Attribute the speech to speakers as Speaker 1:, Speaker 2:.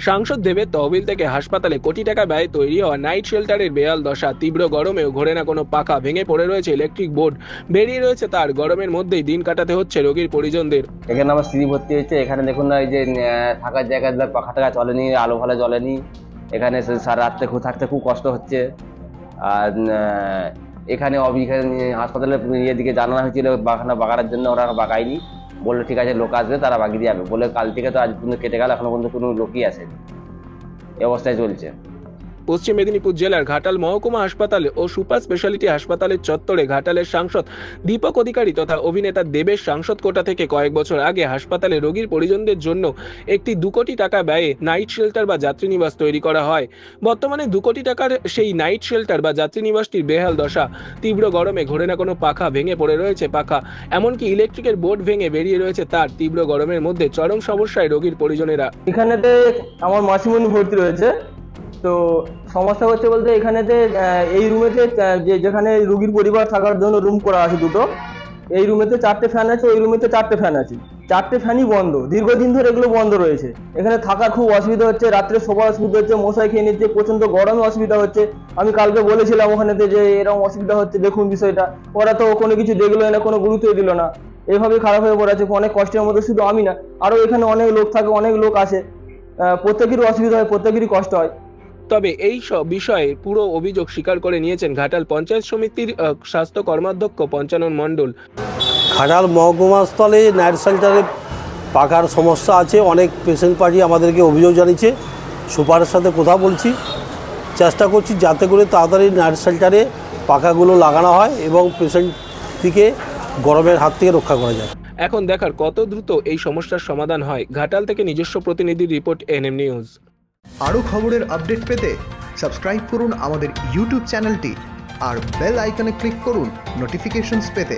Speaker 1: সাংসদ দেবের তহবিল থেকে হাসপাতালে কোটি টাকা ব্যয়ে তৈরি হওয়া নাইট শেল্টারের বেহাল দশা। তীব্র গরমেও ঘোরে না কোনো পাখা, ভেঙে পড়ে রয়েছে ইলেকট্রিক বোর্ড, বেরিয়ে রয়েছে তার। গরমের মধ্যেই দিন কাটাতে হচ্ছে রোগীর পরিজনদের।
Speaker 2: এখানে আমার স্ত্রী ভর্তি হয়েছে। এখানে দেখুন না, এই যে থাকার জায়গা পাখা টাকা চলেনি, আলো ভালো জ্বলেনি। এখানে সারা রাত্রে থাকতে খুব কষ্ট হচ্ছে। আর এখানে হাসপাতালে দিকে জানানো হয়েছিল বাগানোর জন্য, ওরা বাগায়নি। বললো ঠিক আছে, লোক আসবে, তারা বাগিয়ে যাবে বলে। কাল থেকে তো আজ পর্যন্ত কেটে গেল, এখনো পর্যন্ত কোনো লোকই আসেনি। এই অবস্থায় চলছে।
Speaker 1: পশ্চিম মেদিনীপুর জেলার ঘাটাল মহকুমা হাসপাতালে ও সুপার স্পেশালিটি হাসপাতালের চত্বরে ঘাটালের সাংসদ দীপক অধিকারী তথা অভিনেতা দেবের সাংসদ কোটা থেকে কয়েক বছর আগে হাসপাতালে রোগীর পরিজনদের জন্য একটি 2 কোটি টাকা ব্যয়ে নাইট শেল্টার বা যাত্রীনিবাস তৈরি করা হয়। বর্তমানে 2 কোটি টাকার সেই নাইট শেল্টার বা যাত্রীনিবাসটির বেহাল দশা। তীব্র গরমে ঘোরে না কোনো পাখা, ভেঙে পড়ে রয়েছে পাখা, এমনকি ইলেকট্রিকের বোর্ড ভেঙে বেরিয়ে রয়েছে তার। তীব্র গরমের মধ্যে চরম সমস্যায় রোগীর পরিজনেরা।
Speaker 3: এখানেতে আমার মাসিমণি ভর্তি রয়েছে। তো সমস্যা হচ্ছে বলতে এখানেতে এই রুমেতে যেখানে রুগীর পরিবার থাকার জন্য রুম করা আছে দুটো, এই রুমেতে 4টে ফ্যান আছে, ওই রুমেতে 4টে ফ্যান আছে। 4টে ফ্যানই বন্ধ, দীর্ঘদিন ধরে এগুলো বন্ধ রয়েছে। এখানে থাকার খুব অসুবিধা হচ্ছে, রাত্রে শোবার অসুবিধা হচ্ছে, মশাই খেয়ে নিচ্ছে, প্রচন্ড গরমে অসুবিধা হচ্ছে। আমি কালকে বলেছিলাম ওখানেতে যে এরকম অসুবিধা হচ্ছে, দেখুন বিষয়টা। ওরা তো কোনো কিছু দেখলো না, কোনো গুরুত্বই দিল না। এইভাবে খারাপ হয়ে পড়ে আছে, অনেক কষ্টের মধ্যে। শুধু আমি না, আরও এখানে অনেক লোক থাকে, অনেক লোক আসে। প্রত্যেকেরই অসুবিধা হয়, প্রত্যেকেরই কষ্ট হয়।
Speaker 1: তবে এই সব বিষয়ে পুরো অভিযোগ স্বীকার করে নিয়েছেন ঘাটাল পঞ্চায়েত সমিতির স্বাস্থ্য কর্মাধ্যক্ষ পঞ্চানন মণ্ডল।
Speaker 4: ঘাটাল মহকুমা স্থলে নাইট শেল্টারে পাখার সমস্যা আছে। অনেক পেশেন্ট পার্টি আমাদেরকে অভিযোগ জানিয়েছে। সুপারের সাথে কথা বলছি, চেষ্টা করছি যাতে করে তাড়াতাড়ি নাইট শেল্টারে পাখাগুলো লাগানো হয় এবং পেশেন্টটিকে গরমের হাত থেকে রক্ষা করা যায়।
Speaker 1: এখন দেখার কত দ্রুত এই সমস্যার সমাধান হয়। ঘাটাল থেকে নিজস্ব প্রতিনিধির রিপোর্ট, এনএম নিউজ।
Speaker 5: আরও খবরের আপডেট পেতে সাবস্ক্রাইব করুন আমাদের ইউটিউব চ্যানেলটি আর বেল আইকনে ক্লিক করুন নোটিফিকেশনস পেতে।